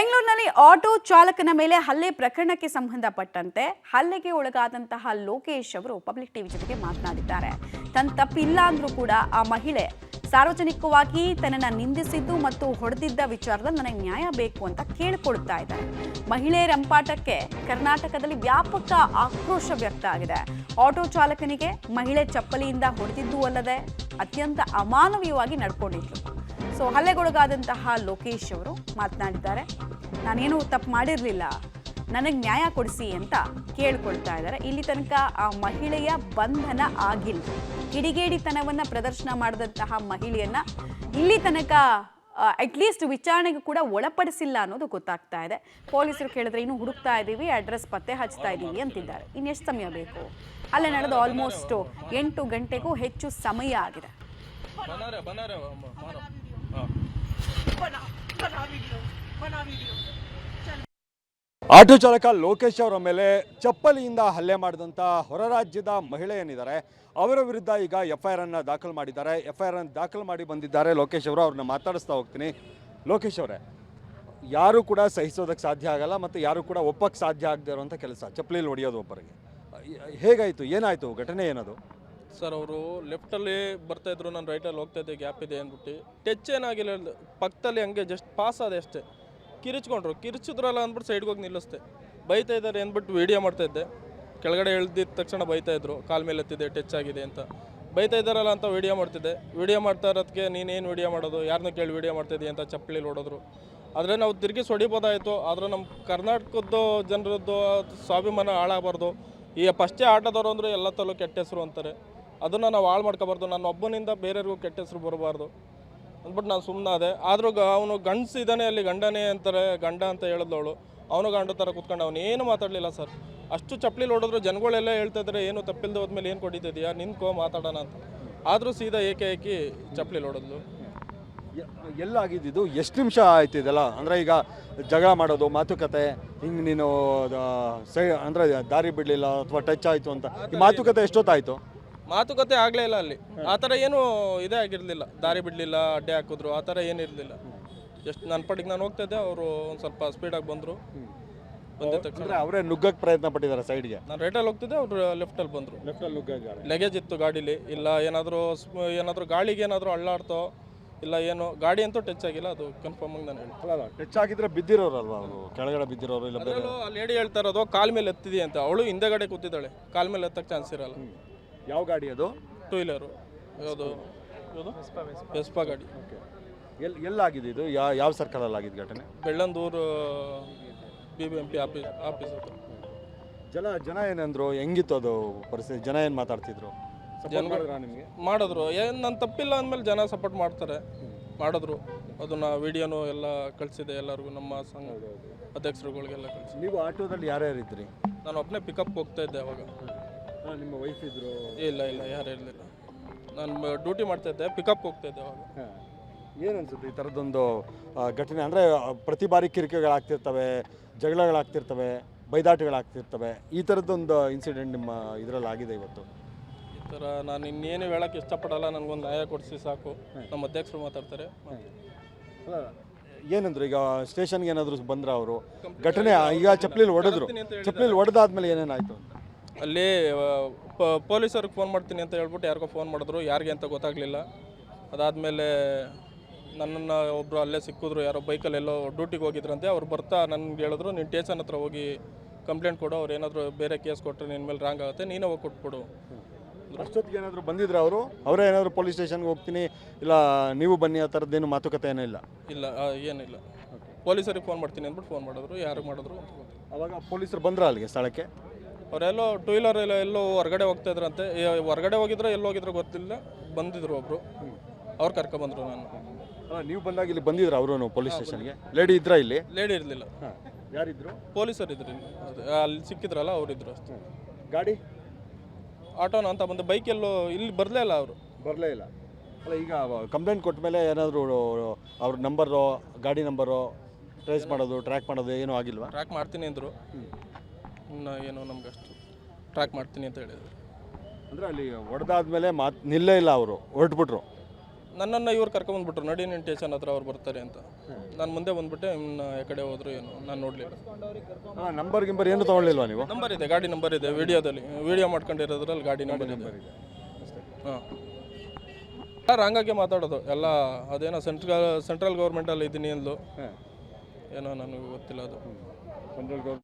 ಬೆಂಗಳೂರಿನಲ್ಲಿ ಆಟೋ ಚಾಲಕನ ಮೇಲೆ ಹಲ್ಲೆ ಪ್ರಕರಣಕ್ಕೆ ಸಂಬಂಧಪಟ್ಟಂತೆ ಹಲ್ಲೆಗೆ ಒಳಗಾದಂತಹ ಲೋಕೇಶ್ ಅವರು ಪಬ್ಲಿಕ್ ಟಿವಿ ಜೊತೆಗೆ ಮಾತನಾಡಿದ್ದಾರೆ. ತನ್ನ ತಪ್ಪಿಲ್ಲ ಅಂದ್ರೂ ಕೂಡ ಆ ಮಹಿಳೆ ಸಾರ್ವಜನಿಕವಾಗಿ ತನ್ನನ್ನು ನಿಂದಿಸಿದ್ದು ಮತ್ತು ಹೊಡೆದಿದ್ದ ವಿಚಾರದಲ್ಲಿ ನನಗೆ ನ್ಯಾಯ ಬೇಕು ಅಂತ ಕೇಳಿಕೊಳ್ತಾ ಇದ್ದಾರೆ. ಮಹಿಳೆ ರಂಪಾಟಕ್ಕೆ ಕರ್ನಾಟಕದಲ್ಲಿ ವ್ಯಾಪಕ ಆಕ್ರೋಶ ವ್ಯಕ್ತ ಆಗಿದೆ. ಆಟೋ ಚಾಲಕನಿಗೆ ಮಹಿಳೆ ಚಪ್ಪಲಿಯಿಂದ ಹೊಡೆದಿದ್ದೂ ಅಲ್ಲದೆ ಅತ್ಯಂತ ಅಮಾನವೀಯವಾಗಿ ನಡ್ಕೊಂಡಿದ್ರು. ಸೊ ಹಲ್ಲೆಗೊಳಗಾದಂತಹ ಲೋಕೇಶ್ ಅವರು ಮಾತನಾಡಿದ್ದಾರೆ. ನಾನೇನು ತಪ್ಪು ಮಾಡಿರಲಿಲ್ಲ, ನನಗೆ ನ್ಯಾಯ ಕೊಡಿಸಿ ಅಂತ ಕೇಳ್ಕೊಳ್ತಾ ಇದ್ದಾರೆ. ಇಲ್ಲಿ ತನಕ ಆ ಮಹಿಳೆಯ ಬಂಧನ ಆಗಿಲ್ಲ. ಕಿಡಿಗೇಡಿತನವನ್ನು ಪ್ರದರ್ಶನ ಮಾಡಿದಂತಹ ಮಹಿಳೆಯನ್ನ ಇಲ್ಲಿ ತನಕ ಅಟ್ಲೀಸ್ಟ್ ವಿಚಾರಣೆಗೂ ಕೂಡ ಒಳಪಡಿಸಿಲ್ಲ ಅನ್ನೋದು ಗೊತ್ತಾಗ್ತಾ ಇದೆ. ಪೊಲೀಸರು ಕೇಳಿದ್ರೆ ಇನ್ನೂ ಹುಡುಕ್ತಾ ಇದ್ದೀವಿ, ಅಡ್ರೆಸ್ ಪತ್ತೆ ಹಚ್ತಾ ಇದ್ದೀವಿ ಅಂತಿದ್ದಾರೆ. ಇನ್ನೆಷ್ಟು ಸಮಯ ಬೇಕು? ಅಲ್ಲೇ ನಡೆದು ಆಲ್ಮೋಸ್ಟ್ 8 ಗಂಟೆಗೂ ಹೆಚ್ಚು ಸಮಯ ಆಗಿದೆ. ಆಟೋ ಚಾಲಕ ಲೋಕೇಶ್ ಅವರ ಮೇಲೆ ಚಪ್ಪಲಿಯಿಂದ ಹಲ್ಲೆ ಮಾಡಿದಂಥ ಹೊರ ರಾಜ್ಯದ ಮಹಿಳೆ ಏನಿದ್ದಾರೆ ಅವರ ವಿರುದ್ಧ ಈಗ FIR ಅನ್ನು ದಾಖಲು ಮಾಡಿದ್ದಾರೆ. FIR ಅನ್ನು ದಾಖಲು ಮಾಡಿ ಬಂದಿದ್ದಾರೆ ಲೋಕೇಶ್ ಅವರು. ಅವ್ರನ್ನ ಮಾತಾಡಿಸ್ತಾ ಹೋಗ್ತೀನಿ. ಲೋಕೇಶ್ ಅವರೇ, ಯಾರೂ ಕೂಡ ಸಹಿಸೋದಕ್ಕೆ ಸಾಧ್ಯ ಆಗಲ್ಲ ಮತ್ತು ಯಾರೂ ಕೂಡ ಒಪ್ಪಕ್ಕೆ ಸಾಧ್ಯ ಆಗದೆ ಇರುವಂಥ ಕೆಲಸ ಚಪ್ಪಲಿಯಲ್ಲಿ ಹೊಡೆಯೋದು ಒಬ್ಬರಿಗೆ. ಹೇಗಾಯಿತು, ಏನಾಯಿತು, ಘಟನೆ ಏನದು? ಸರ್, ಅವರು ಲೆಫ್ಟಲ್ಲಿ ಬರ್ತಾಯಿದ್ರು, ನಾನು ರೈಟಲ್ಲಿ ಹೋಗ್ತಾಯಿದ್ದೆ, ಗ್ಯಾಪ್ ಇದೆ ಅಂದ್ಬಿಟ್ಟು ಟಚ್ ಏನಾಗಿಲ್ಲ, ಪಕ್ಕದಲ್ಲಿ ಹಂಗೆ ಜಸ್ಟ್ ಪಾಸ್ ಆದೆ ಅಷ್ಟೇ. ಕಿರಿಚಿದ್ರಲ್ಲ ಅಂದ್ಬಿಟ್ಟು ಸೈಡ್ಗೆ ಹೋಗಿ ನಿಲ್ಲಿಸ್ದೆ. ಬೈತಾ ಇದ್ದಾರೆ ಅಂದ್ಬಿಟ್ಟು ವೀಡಿಯೋ ಮಾಡ್ತಾಯಿದ್ದೆ. ಕೆಳಗಡೆ ಇಳ್ದಿದ್ದ ತಕ್ಷಣ ಬೈತಾಯಿದ್ರು, ಕಾಲ ಮೇಲೆ ಎತ್ತಿದೆ, ಟಚ್ ಆಗಿದೆ ಅಂತ ಬೈತಾ ಇದ್ದಾರಲ್ಲ ಅಂತ ವೀಡಿಯೋ ಮಾಡ್ತಿದ್ದೆ. ವೀಡಿಯೋ ಮಾಡ್ತಾ ಇರೋದಕ್ಕೆ ನೀನೇನು ವೀಡಿಯೋ ಮಾಡೋದು, ಯಾರನ್ನ ಕೇಳಿ ವೀಡಿಯೋ ಮಾಡ್ತಿದ್ದೀಯ ಅಂತ ಚಪ್ಪಲಿಲಿ ಹೊಡೋದ್ರು. ಆದರೆ ನಾವು ತಿರುಗಿ ಹೊಡಿಬೋದಾಯಿತು. ಆದರೆ ನಮ್ಮ ಕರ್ನಾಟಕದ್ದು ಜನರದ್ದು ಸ್ವಾಭಿಮಾನ ಹಾಳಾಗಬಾರ್ದು. ಈಗ ಫಸ್ಟೇ ಆಟೋದವರು ಅಂದರೆ ಎಲ್ಲ ತಲೂ ಕೆಟ್ಟ ಹೆಸರು ಅಂತಾರೆ. ಅದನ್ನು ನಾವು ಹಾಳು ಮಾಡ್ಕೋಬಾರ್ದು. ನನ್ನ ಒಬ್ಬನಿಂದ ಬೇರೆಯವ್ರಿಗೂ ಕೆಟ್ಟ ಹೆಸರು ಬರಬಾರ್ದು ಅಂದ್ಬಿಟ್ಟು ನಾನು ಸುಮ್ಮನಾದೆ. ಆದರೂ ಅವನು ಗಂಡಸಿದ್ದಾನೆ, ಅಲ್ಲಿ ಗಂಡನೇ ಅಂತಾರೆ, ಗಂಡ ಅಂತ ಹೇಳಿದವಳು. ಅವನು ಗಂಡ ಥರ ಕೂತ್ಕೊಂಡು ಅವನು ಏನು ಮಾತಾಡಲಿಲ್ಲ ಸರ್. ಅಷ್ಟು ಚಪ್ಪಲಿಲಿ ಹೊಡೆದ್ರು. ಜನಗಳೆಲ್ಲ ಹೇಳ್ತಾಯಿದ್ದಾರೆ, ಏನು ತಪ್ಪಿಲ್ದೆ ಹೋದ್ಮೇಲೆ ಏನು ಕೊಟ್ಟಿದ್ದೀಯಾ, ನಿನ್ಕೋ ಮಾತಾಡೋಣ ಅಂತ. ಆದರೂ ಸೀದಾ ಏಕಾಏಕಿ ಚಪ್ಪಲಿಲಿ ಹೊಡೆದ್ಲು. ಎಲ್ಲಾಗಿದ್ದು ಎಷ್ಟು ನಿಮಿಷ ಆಯ್ತು ಇದೆಲ್ಲ? ಅಂದರೆ ಈಗ ಜಗಳ ಮಾಡೋದು, ಮಾತುಕತೆ, ಹಿಂಗೆ ನೀನು ಅಂದರೆ ದಾರಿ ಬಿಡಲಿಲ್ಲ ಅಥವಾ ಟಚ್ ಆಯಿತು ಅಂತ ಈ ಮಾತುಕತೆ ಎಷ್ಟೊತ್ತಾಯಿತು? ಮಾತುಕತೆ ಆಗಲೇ ಇಲ್ಲ ಅಲ್ಲಿ. ಆ ಥರ ಏನೂ ಇದೇ ಆಗಿರಲಿಲ್ಲ. ದಾರಿ ಬಿಡಲಿಲ್ಲ, ಅಡ್ಡೆ ಹಾಕಿದ್ರು, ಆ ಥರ ಏನಿರಲಿಲ್ಲ. ಜಸ್ಟ್ ನನ್ನ ಪಟ್ಟಿಗೆ ನಾನು ಹೋಗ್ತಾಯಿದ್ದೆ, ಅವರು ಒಂದು ಸ್ವಲ್ಪ ಸ್ಪೀಡಾಗಿ ಬಂದರು. ಬಂದಿದ ತಕ್ಷಣ ಅವರೇ ನುಗ್ಗಕ್ಕೆ ಪ್ರಯತ್ನ ಪಟ್ಟಿದ್ದಾರೆ ಸೈಡ್ಗೆ. ನಾನು ರೈಟಲ್ಲಿ ಹೋಗ್ತಿದ್ದೆ, ಅವರು ಲೆಫ್ಟಲ್ಲಿ ಬಂದರು. ಲೆಫ್ಟಲ್ಲಿ ನುಗ್ಗಿದ್ದಾರೆ. ಲಗೇಜ್ ಇತ್ತು ಗಾಡೀಲಿ. ಇಲ್ಲ ಏನಾದರೂ ಗಾಳಿಗೆ ಏನಾದರೂ ಅಳ್ಳಾಡ್ತೋ ಇಲ್ಲ ಏನು, ಗಾಡಿ ಅಂತೂ ಟಚ್ ಆಗಿಲ್ಲ, ಅದು ಕನ್ಫರ್ಮ್ ಆಗಿ ನಾನು ಹೇಳಿ. ಅಲ್ಲ, ಟಚ್ ಆಗಿದ್ರೆ ಬಿದ್ದಿರೋರಲ್ವ ಅವರು, ಕೆಳಗಡೆ ಬಿದ್ದಿರೋರು ಇಲ್ಲ ಬೇರೆ. ಆ ಲೇಡಿ ಹೇಳ್ತಾ ಇರೋದು ಕಾಲ ಮೇಲೆ ಎತ್ತಿದೆ ಅಂತ. ಅವಳು ಹಿಂದೆಗಡೆ ಕೂತಿದ್ದಾಳೆ, ಕಾಲ ಮೇಲೆ ಎತ್ತಕ್ಕೆ ಚಾನ್ಸ್ ಇರಲ್ಲ. ಯಾವ ಗಾಡಿ ಅದು? 2 ವೀಲರು. ಯಾವುದು ವೆಸ್ಪಾ ಗಾಡಿ. ಓಕೆ. ಎಲ್ಲಾಗಿದೆ ಇದು? ಯಾವ ಸರ್ಕಲಲ್ಲಿ ಆಗಿದ್ದು ಘಟನೆ? ಬೆಳ್ಳಂದೂರು BBMP ಆಫೀಸ್ ಅದು. ಜನ ಏನಂದ್ರು, ಹೆಂಗಿತ್ತು ಅದು ಪರಿಸ್ಥಿತಿ? ಜನ ಏನು ಮಾತಾಡ್ತಿದ್ರು? ನಿಮಗೆ ಮಾಡಿದ್ರು. ಏನು ನನ್ನ ತಪ್ಪಿಲ್ಲ ಅಂದಮೇಲೆ ಜನ ಸಪೋರ್ಟ್ ಮಾಡ್ತಾರೆ. ಮಾಡಿದ್ರು. ಅದನ್ನು ವಿಡಿಯೋನು ಎಲ್ಲ ಕಳಿಸಿದೆ ಎಲ್ಲರಿಗೂ, ನಮ್ಮ ಸಂಘ ಅಧ್ಯಕ್ಷರುಗಳಿಗೆಲ್ಲ ಕಳಿಸಿ. ನೀವು ಆಟೋದಲ್ಲಿ ಯಾರ್ಯಾರು ಇದ್ರಿ? ನಾನು ಒಬ್ಬನೇ ಪಿಕಪ್ ಹೋಗ್ತಾ ಇದ್ದೆ ಅವಾಗ. ನಿಮ್ಮ ವೈಫ್ ಇದ್ರು? ಇಲ್ಲ ಯಾರು ಇರಲಿಲ್ಲ. ನಾನು ಡ್ಯೂಟಿ ಮಾಡ್ತಾಯಿದ್ದೆ, ಪಿಕಪ್ ಹೋಗ್ತಾಯಿದ್ದೆ ಅವಾಗ. ಏನು ಅನ್ಸುತ್ತೆ ಈ ಥರದ್ದೊಂದು ಘಟನೆ? ಅಂದರೆ ಪ್ರತಿ ಬಾರಿ ಕಿರಿಕೆಗಳಾಗ್ತಿರ್ತವೆ, ಜಗಳಗಳಾಗ್ತಿರ್ತವೆ, ಬೈದಾಟಗಳಾಗ್ತಿರ್ತವೆ. ಈ ಥರದ್ದೊಂದು ಇನ್ಸಿಡೆಂಟ್ ನಿಮ್ಮ ಇದರಲ್ಲಿ ಆಗಿದೆ ಇವತ್ತು? ಈ ಥರ ನಾನು ಇನ್ನೇನು ಹೇಳೋಕ್ಕೆ ಇಷ್ಟಪಡಲ್ಲ. ನನಗೊಂದು ನ್ಯಾಯ ಕೊಡಿಸಿ ಸಾಕು. ನಮ್ಮ ಅಧ್ಯಕ್ಷರು ಮಾತಾಡ್ತಾರೆ. ಏನಂದ್ರು ಈಗ ಸ್ಟೇಷನ್ಗೆ ಏನಾದರೂ ಬಂದ್ರ ಅವರು? ಘಟನೆ ಈಗ ಚಪ್ಪಲಿಲಿ ಹೊಡೆದ್ರು, ಚಪ್ಪಲಿಲಿ ಹೊಡೆದಾದ್ಮೇಲೆ ಏನೇನಾಯಿತು ಅಂತ? ಅಲ್ಲಿ ಪೊಲೀಸರಿಗೆ ಫೋನ್ ಮಾಡ್ತೀನಿ ಅಂತ ಹೇಳ್ಬಿಟ್ಟು ಯಾರಿಗೋ ಫೋನ್ ಮಾಡಿದ್ರು, ಯಾರಿಗೆ ಅಂತ ಗೊತ್ತಾಗಲಿಲ್ಲ. ಅದಾದಮೇಲೆ ನನ್ನನ್ನು ಒಬ್ಬರು ಅಲ್ಲೇ ಸಿಕ್ಕಿದ್ರು, ಯಾರೋ ಬೈಕಲ್ಲಿ ಎಲ್ಲೋ ಡ್ಯೂಟಿಗೆ ಹೋಗಿದ್ರಂತೆ. ಅವ್ರು ಬರ್ತಾ ನನಗೆ ಹೇಳಿದ್ರು, ನೀನು ಸ್ಟೇಷನ್ ಹತ್ರ ಹೋಗಿ ಕಂಪ್ಲೇಂಟ್ ಕೊಡು, ಅವ್ರು ಏನಾದರೂ ಬೇರೆ ಕೇಸ್ ಕೊಟ್ಟರೆ ನಿನ್ನ ಮೇಲೆ ರಾಂಗ್ ಆಗುತ್ತೆ, ನೀನೇ ಹೋಗಿ ಕೊಟ್ಬಿಡು. ಅಷ್ಟೊತ್ತಿಗೆ ಏನಾದರೂ ಬಂದಿದ್ರು ಅವರು? ಅವರೇ ಏನಾದರೂ ಪೊಲೀಸ್ ಸ್ಟೇಷನ್ಗೆ ಹೋಗ್ತೀನಿ, ಇಲ್ಲ ನೀವು ಬನ್ನಿ, ಆ ಥರದ್ದೇನು ಮಾತುಕತೆ ಏನೂ ಇಲ್ಲ? ಇಲ್ಲ, ಏನಿಲ್ಲ. ಪೊಲೀಸರಿಗೆ ಫೋನ್ ಮಾಡ್ತೀನಿ ಅಂದ್ಬಿಟ್ಟು ಫೋನ್ ಮಾಡಿದ್ರು. ಯಾರಿಗೆ ಮಾಡಿದ್ರು ಅಂತ ಗೊತ್ತಿಲ್ಲ. ಅವಾಗ ಪೊಲೀಸರು ಬಂದ್ರ ಅಲ್ಲಿಗೆ ಸ್ಥಳಕ್ಕೆ? ಅವರೆಲ್ಲೋ 2 ವೀಲರ್ ಎಲ್ಲೋ ಹೊರಗಡೆ ಹೋಗ್ತಾಯಿದ್ರಂತೆ. ಹೊರಗಡೆ ಹೋಗಿದ್ರೆ ಎಲ್ಲೋ ಹೋಗಿದ್ರು ಗೊತ್ತಿಲ್ಲ. ಬಂದಿದ್ರು ಒಬ್ಬರು, ಅವ್ರು ಕರ್ಕೊಬಂದರು. ನಾನು ನೀವು ಬಂದಾಗ ಇಲ್ಲಿ ಬಂದಿದ್ರು ಅವರು ಪೊಲೀಸ್ ಸ್ಟೇಷನ್ಗೆ? ಲೇಡಿ ಇದ್ರಾ ಇಲ್ಲಿ? ಲೇಡಿ ಇರಲಿಲ್ಲ. ಯಾರಿದ್ರು? ಪೊಲೀಸರು ಇದ್ರು. ಅಲ್ಲಿ ಸಿಕ್ಕಿದ್ರಲ್ಲ ಅವರಿದ್ರು ಅಷ್ಟೇ. ಗಾಡಿ ಆಟೋನ ಅಂತ ಬಂದು ಬೈಕೆಲ್ಲೋ ಇಲ್ಲಿ ಬರಲೇ ಇಲ್ಲ. ಅವರು ಬರಲೇ ಇಲ್ಲ. ಅಲ್ಲ, ಈಗ ಕಂಪ್ಲೇಂಟ್ ಕೊಟ್ಟ ಮೇಲೆ ಏನಾದರೂ ಅವ್ರ ನಂಬರು, ಗಾಡಿ ನಂಬರು ಟ್ರೇಸ್ ಮಾಡೋದು, ಟ್ರ್ಯಾಕ್ ಮಾಡೋದು ಏನೂ ಆಗಿಲ್ವಾ? ಟ್ರ್ಯಾಕ್ ಮಾಡ್ತೀನಿ ಅಂದರು. ಇನ್ನು ಏನೋ ನಮಗಷ್ಟು ಟ್ರ್ಯಾಕ್ ಮಾಡ್ತೀನಿ ಅಂತ ಹೇಳಿದ್ರು. ಅಂದರೆ ಅಲ್ಲಿ ಹೊಡೆದಾದ್ಮೇಲೆ ನಿಲ್ಲೇ ಇಲ್ಲ, ಅವರು ಹೊರಟ್ಬಿಟ್ರು. ನನ್ನನ್ನು ಇವ್ರು ಕರ್ಕೊಂಬಂದ್ಬಿಟ್ರು, ನಡಿ ನೀನು ಸ್ಟೇಷನ್ ಹತ್ರ ಅವ್ರು ಬರ್ತಾರೆ ಅಂತ. ನಾನು ಮುಂದೆ ಬಂದ್ಬಿಟ್ಟೆ, ಇನ್ನು ಕಡೆ ಹೋದ್ರು ಏನು ನಾನು ನೋಡಲಿಲ್ಲ. ನಂಬರ್ ಗಿಂಬರ್ ಏನು ತೊಗೊಳ್ಳಿಲ್ವಾ ನೀವು? ನಂಬರ್ ಇದೆ, ಗಾಡಿ ನಂಬರ್ ಇದೆ, ವಿಡಿಯೋದಲ್ಲಿ ವಿಡಿಯೋ ಮಾಡ್ಕೊಂಡಿರೋದ್ರಲ್ಲಿ ಗಾಡಿ ನಂಬರ್ ಇದೆ. ಹಾಂ, ರಾಂಗಾಗೆ ಮಾತಾಡೋದು ಎಲ್ಲ. ಅದೇನೋ ಸೆಂಟ್ರಲ್ ಗೌರ್ಮೆಂಟಲ್ಲಿ ಇದ್ದೀನಿ ಅಂದ್ಲು, ಏನೋ ನನಗೆ ಗೊತ್ತಿಲ್ಲ ಅದು. Central government